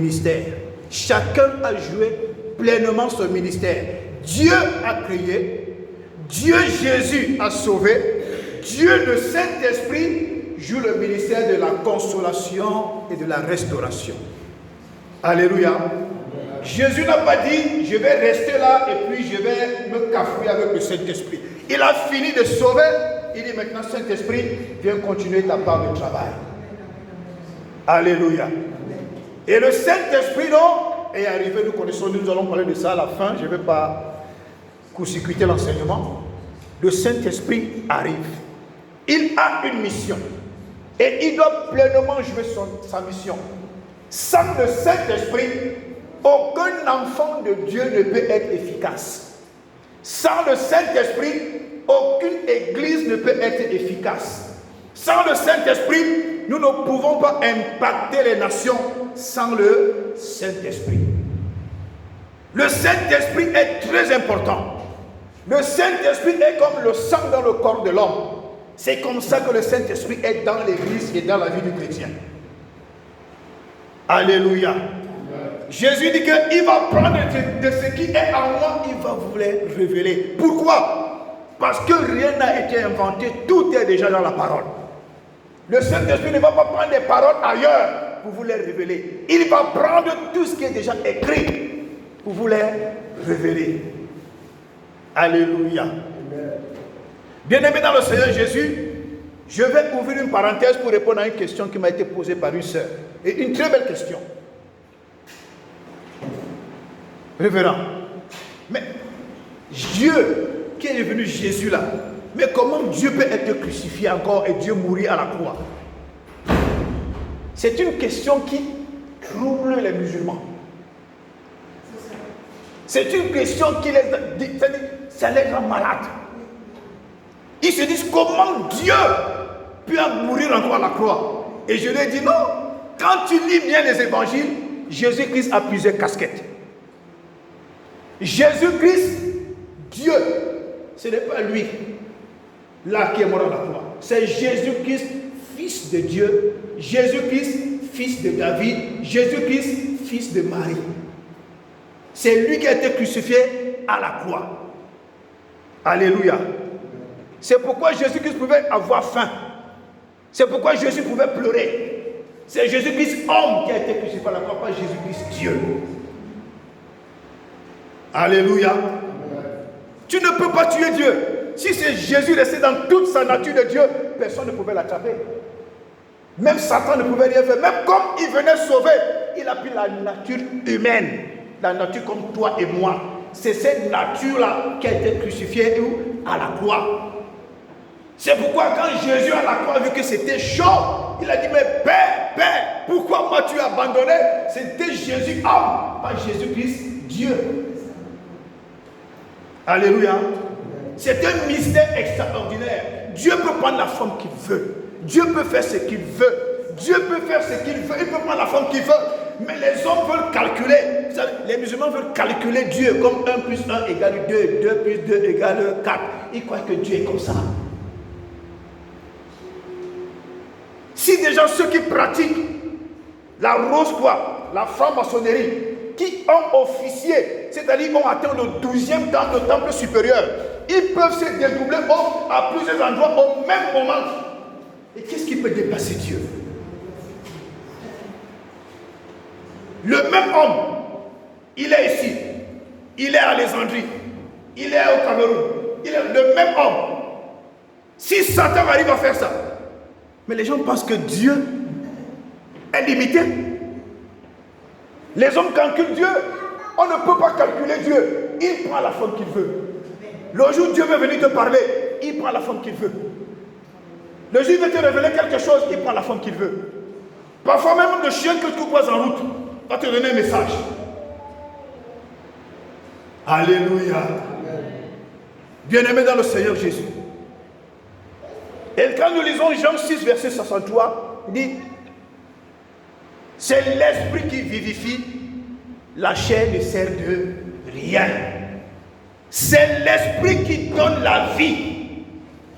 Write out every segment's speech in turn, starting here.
ministère. Chacun a joué pleinement son ministère. Dieu a créé, Dieu Jésus a sauvé, Dieu le Saint-Esprit joue le ministère de la consolation et de la restauration. Alléluia. Jésus n'a pas dit je vais rester là et puis je vais me cafouiller avec le Saint-Esprit. Il a fini de sauver. Il dit maintenant Saint-Esprit, viens continuer ta part de travail. Alléluia. Et le Saint-Esprit, non, est arrivé, nous connaissons, nous allons parler de ça à la fin, je ne vais pas court-circuiter l'enseignement. Le Saint-Esprit arrive. Il a une mission. Et il doit pleinement jouer sa mission. Sans le Saint-Esprit, aucun enfant de Dieu ne peut être efficace. Sans le Saint-Esprit, aucune église ne peut être efficace. Sans le Saint-Esprit, nous ne pouvons pas impacter les nations sans le Saint-Esprit. Le Saint-Esprit est très important. Le Saint-Esprit est comme le sang dans le corps de l'homme. C'est comme ça que le Saint-Esprit est dans l'église et dans la vie du chrétien. Alléluia. Jésus dit qu'il va prendre de ce qui est en moi, il va vous les révéler. Pourquoi? Parce que rien n'a été inventé, tout est déjà dans la parole. Le Saint-Esprit ne va pas prendre des paroles ailleurs pour vous les révéler. Il va prendre tout ce qui est déjà écrit pour vous les révéler. Alléluia. Bien-aimé dans le Seigneur Jésus, je vais ouvrir une parenthèse pour répondre à une question qui m'a été posée par une sœur. Et une très belle question. Révérend, mais Dieu qui est devenu Jésus là, mais comment Dieu peut être crucifié encore et Dieu mourir à la croix? C'est une question qui trouble les musulmans. C'est une question qui ça les rend malades. Ils se disent comment Dieu peut mourir encore à la croix? Et je leur ai dit non, quand tu lis bien les évangiles, Jésus-Christ a plusieurs casquettes. Jésus-Christ, Dieu, ce n'est pas lui là qui est mort à la croix. C'est Jésus-Christ, fils de Dieu, Jésus-Christ, fils de David, Jésus-Christ, fils de Marie. C'est lui qui a été crucifié à la croix. Alléluia. C'est pourquoi Jésus-Christ pouvait avoir faim. C'est pourquoi Jésus pouvait pleurer. C'est Jésus-Christ, homme, qui a été crucifié à la croix, pas Jésus-Christ, Dieu. Alléluia. Tu ne peux pas tuer Dieu. Si c'est Jésus resté dans toute sa nature de Dieu, personne ne pouvait l'attraper. Même Satan ne pouvait rien faire. Même comme il venait sauver, il a pris la nature humaine. La nature comme toi et moi. C'est cette nature-là qui a été crucifiée à la croix. C'est pourquoi quand Jésus à la croix a vu que c'était chaud, il a dit mais Père, pourquoi m'as-tu abandonné? C'était Jésus homme, pas Jésus-Christ Dieu. Alléluia. C'est un mystère extraordinaire. Dieu peut prendre la forme qu'il veut. Dieu peut faire ce qu'il veut. Dieu peut faire ce qu'il veut. Il peut prendre la forme qu'il veut. Mais les hommes veulent calculer. Les musulmans veulent calculer Dieu comme 1 plus 1 égale 2. 2 plus 2 égale 4. Ils croient que Dieu est comme ça. Si déjà ceux qui pratiquent la rose quoi, la franc-maçonnerie, qui ont officié, c'est-à-dire ont atteint le 12e temps de temple supérieur, ils peuvent se dédoubler à plusieurs endroits au même moment. Et qu'est-ce qui peut dépasser Dieu? Le même homme, il est ici, il est à Alexandrie, il est au Cameroun, il est le même homme. Si Satan arrive à faire ça, mais les gens pensent que Dieu est limité. Les hommes calculent Dieu. On ne peut pas calculer Dieu. Il prend la forme qu'il veut. Le jour où Dieu veut venir te parler, il prend la forme qu'il veut. Le jour où il veut te révéler quelque chose, il prend la forme qu'il veut. Parfois même le chien que tu croises en route va te donner un message. Alléluia. Bien-aimé dans le Seigneur Jésus. Et quand nous lisons Jean 6, verset 63, il dit c'est l'esprit qui vivifie, la chair ne sert de rien. C'est l'esprit qui donne la vie.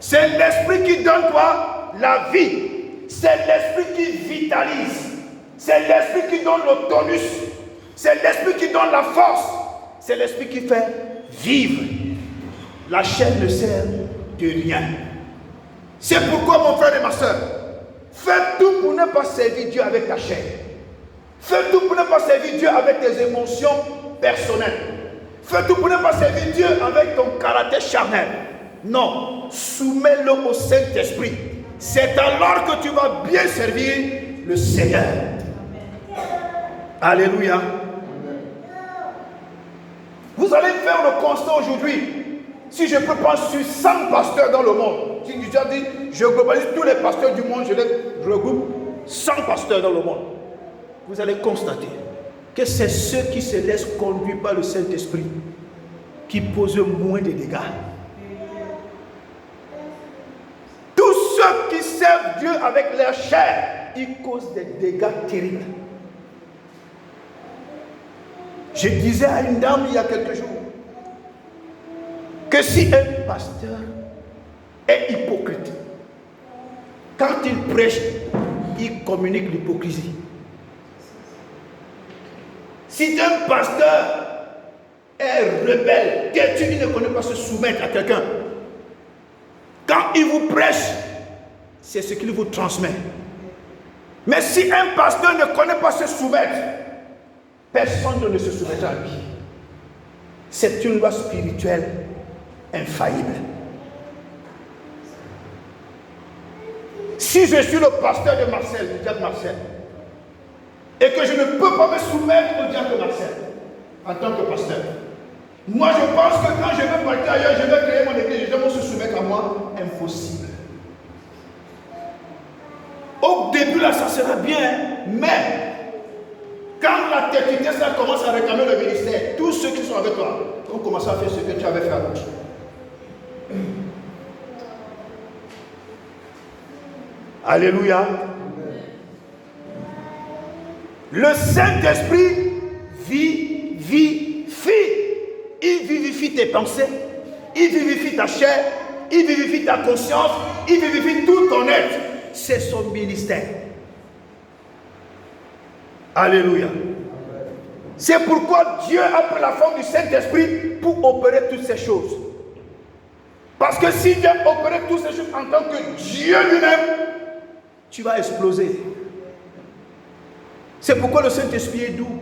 C'est l'esprit qui donne quoi? La vie. C'est l'esprit qui vitalise. C'est l'esprit qui donne le tonus. C'est l'esprit qui donne la force. C'est l'esprit qui fait vivre. La chair ne sert de rien. C'est pourquoi, mon frère et ma soeur, fais tout pour ne pas servir Dieu avec ta chair. Fais tout pour ne pas servir Dieu avec tes émotions personnelles. Fais tout pour ne pas servir Dieu avec ton caractère charnel. Non, soumets-le au Saint-Esprit. C'est alors que tu vas bien servir le Seigneur. Alléluia. Vous allez faire le constat aujourd'hui. Si je peux prendre sur 100 pasteurs dans le monde, si tu as dit, je globalise tous les pasteurs du monde, je les regroupe 100 pasteurs dans le monde, vous allez constater que c'est ceux qui se laissent conduire par le Saint-Esprit qui posent moins de dégâts. Tous ceux qui servent Dieu avec leur chair, ils causent des dégâts terribles. Je disais à une dame il y a quelques jours que si un pasteur est hypocrite, quand il prêche, il communique l'hypocrisie. Si un pasteur est rebelle, têtu, il ne connaît pas se soumettre à quelqu'un, quand il vous prêche, c'est ce qu'il vous transmet. Mais si un pasteur ne connaît pas se soumettre, personne ne se soumettra à lui. C'est une loi spirituelle infaillible. Si je suis le pasteur de Marcel, du diable Marcel, et que je ne peux pas me soumettre au diable Marcel en tant que pasteur, moi je pense que quand je vais partir ailleurs, je vais créer mon église, les gens vont se soumettre à moi. Impossible. Au début là, ça sera bien, mais quand la technicité ça commence à réclamer le ministère, tous ceux qui sont avec toi vont commencer à faire ce que tu avais fait à l'autre. Alléluia. Le Saint-Esprit vivifie. Il vivifie tes pensées, il vivifie ta chair, il vivifie ta conscience, il vivifie tout ton être. C'est son ministère. Alléluia. C'est pourquoi Dieu a pris la forme du Saint-Esprit pour opérer toutes ces choses. Parce que si Dieu opère toutes ces choses en tant que Dieu lui-même, tu vas exploser. C'est pourquoi le Saint-Esprit est doux.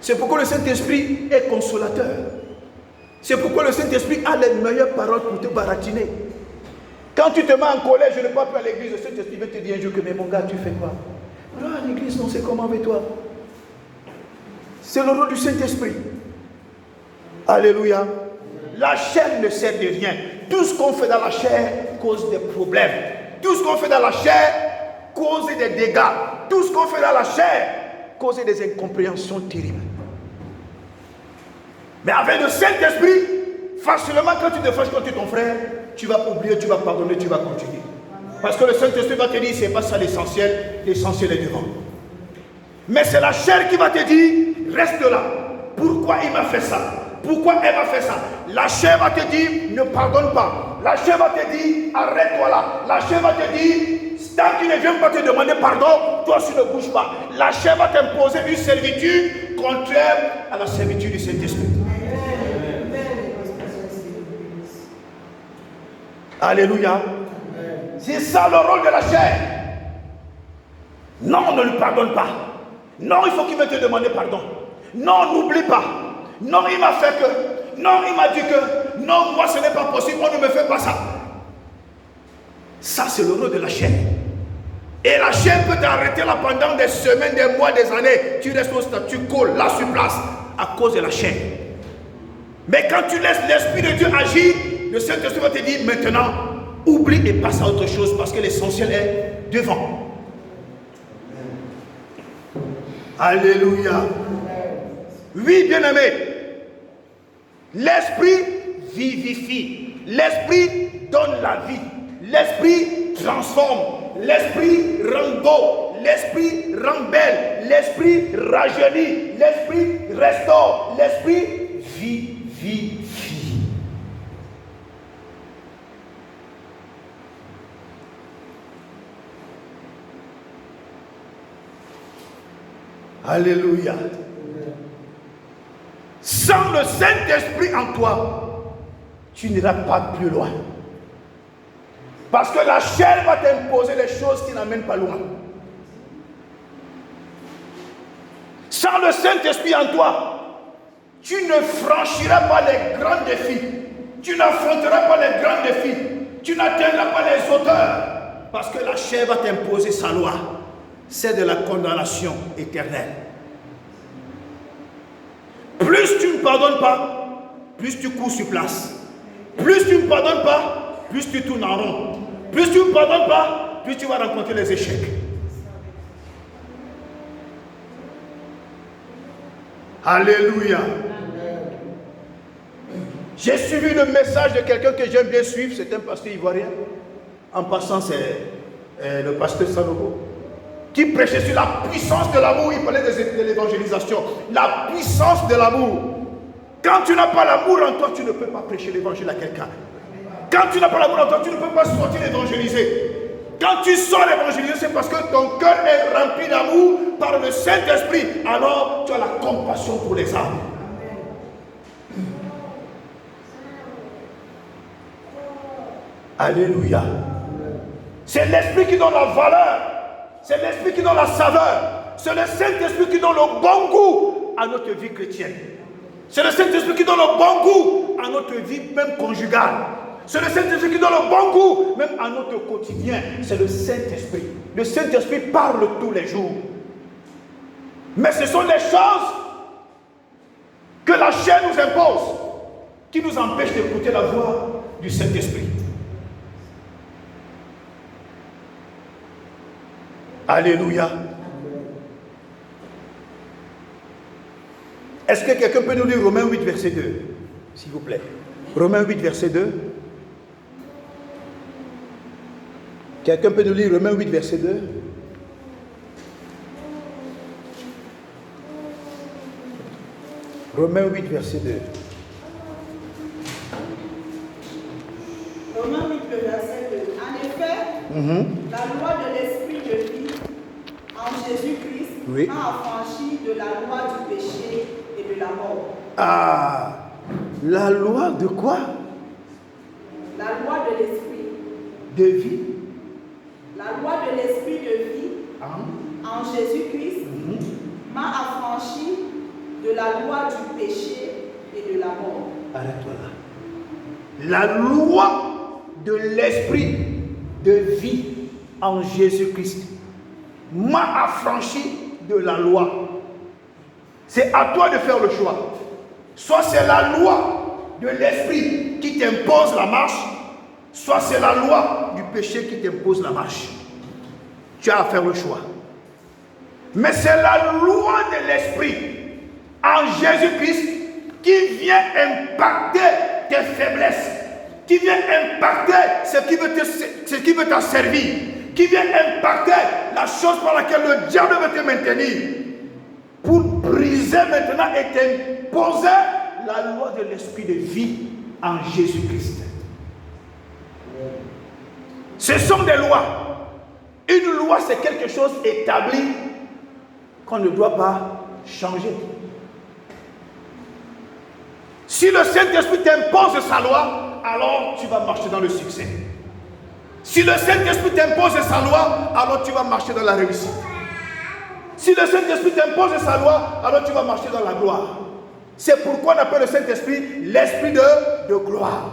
C'est pourquoi le Saint-Esprit est consolateur. C'est pourquoi le Saint-Esprit a les meilleures paroles pour te baratiner. Quand tu te mets en colère, je ne peux pas plus à l'église, le Saint-Esprit va te dire un jour que, mais mon gars, tu fais quoi? Non, à l'église, non, c'est comment avec toi? C'est le rôle du Saint-Esprit. Alléluia. La chair ne sert de rien. Tout ce qu'on fait dans la chair cause des problèmes. Tout ce qu'on fait dans la chair cause des dégâts. Tout ce qu'on fait dans la chair cause des incompréhensions terribles. Mais avec le Saint-Esprit, facilement quand tu te fâches contre ton frère, tu vas oublier, tu vas pardonner, tu vas continuer. Parce que le Saint-Esprit va te dire, c'est pas ça l'essentiel, l'essentiel est devant. Mais c'est la chair qui va te dire, reste là. Pourquoi il m'a fait ça? Pourquoi elle m'a fait ça? La chair va te dire, ne pardonne pas. La chair va te dire, arrête-toi là. La chair va te dire, tant qu'il ne vient pas te demander pardon, toi aussi ne bouge pas. La chair va t'imposer une servitude contraire à la servitude du Saint-Esprit. Alléluia. C'est ça le rôle de la chair. Non, ne lui pardonne pas. Non, il faut qu'il me te demander pardon. Non, n'oublie pas. Non, il m'a fait que. Non, il m'a dit que. Non, moi ce n'est pas possible, on ne me fait pas ça. Ça, c'est le rôle de la chair. Et la chair peut t'arrêter là pendant des semaines, des mois, des années. Tu restes au statu quo, là sur place, à cause de la chair. Mais quand tu laisses l'Esprit de Dieu agir, le Saint-Esprit va te dire maintenant, oublie et passe à autre chose parce que l'essentiel est devant. Alléluia. Oui, bien-aimé. L'Esprit vivifie. L'Esprit donne la vie. L'Esprit transforme. L'Esprit rend beau. L'Esprit rend belle. L'Esprit rajeunit. L'Esprit restaure. L'Esprit vivifie. Alléluia. Sans le Saint-Esprit en toi, tu n'iras pas plus loin. Parce que la chair va t'imposer les choses qui n'amènent pas loin. Sans le Saint-Esprit en toi, tu ne franchiras pas les grands défis. Tu n'affronteras pas les grands défis. Tu n'atteindras pas les hauteurs. Parce que la chair va t'imposer sa loi. C'est de la condamnation éternelle. Plus tu ne pardonnes pas, plus tu cours sur place. Plus tu ne pardonnes pas, plus tu tournes en rond. Plus tu ne pardonnes pas, plus tu vas rencontrer les échecs. Alléluia. J'ai suivi le message de quelqu'un que j'aime bien suivre, c'est un pasteur ivoirien. En passant, c'est le pasteur Sanogo, qui prêchait sur la puissance de l'amour. Il parlait de l'évangélisation. La puissance de l'amour. Quand tu n'as pas l'amour en toi, tu ne peux pas prêcher l'évangile à quelqu'un. Quand tu n'as pas l'amour en toi, tu ne peux pas sortir évangéliser. Quand tu sors évangéliser, c'est parce que ton cœur est rempli d'amour par le Saint-Esprit. Alors, tu as la compassion pour les âmes. Alléluia. C'est l'Esprit qui donne la valeur. C'est l'Esprit qui donne la saveur. C'est le Saint-Esprit qui donne le bon goût à notre vie chrétienne. C'est le Saint-Esprit qui donne le bon goût à notre vie même conjugale. C'est le Saint-Esprit qui donne le bon goût même à notre quotidien. C'est le Saint-Esprit. Le Saint-Esprit parle tous les jours. Mais ce sont les choses que la chair nous impose qui nous empêchent d'écouter la voix du Saint-Esprit. Alléluia. Est-ce que quelqu'un peut nous lire Romains 8, verset 2, s'il vous plaît? Romains 8, verset 2. Quelqu'un peut nous lire Romains 8, verset 2? Romains 8, verset 2. Romains 8, verset 2. En effet, la loi de l'esprit de vie en Jésus-Christ a affranchi de la loi du péché et de la mort. Ah, la loi de quoi? La loi de l'esprit de vie. La loi de l'esprit de vie en Jésus-Christ m'a affranchi de la loi du péché et de la mort. Arrête-toi là. La loi de l'esprit de vie en Jésus-Christ m'a affranchi de la loi. C'est à toi de faire le choix. Soit c'est la loi de l'esprit qui t'impose la marche, soit c'est la loi du péché qui t'impose la marche. Tu as à faire le choix. Mais c'est la loi de l'esprit en Jésus-Christ qui vient impacter tes faiblesses, qui vient impacter ce qui veut t'asservir, qui vient impacter la chose par laquelle le diable veut te maintenir, pour briser maintenant et t'imposer la loi de l'esprit de vie en Jésus-Christ. Ce sont des lois. Une loi, c'est quelque chose établi qu'on ne doit pas changer. Si le Saint-Esprit t'impose sa loi, alors tu vas marcher dans le succès. Si le Saint-Esprit t'impose sa loi, alors tu vas marcher dans la réussite. Si le Saint-Esprit t'impose sa loi, alors tu vas marcher dans la gloire. C'est pourquoi on appelle le Saint-Esprit l'Esprit de gloire.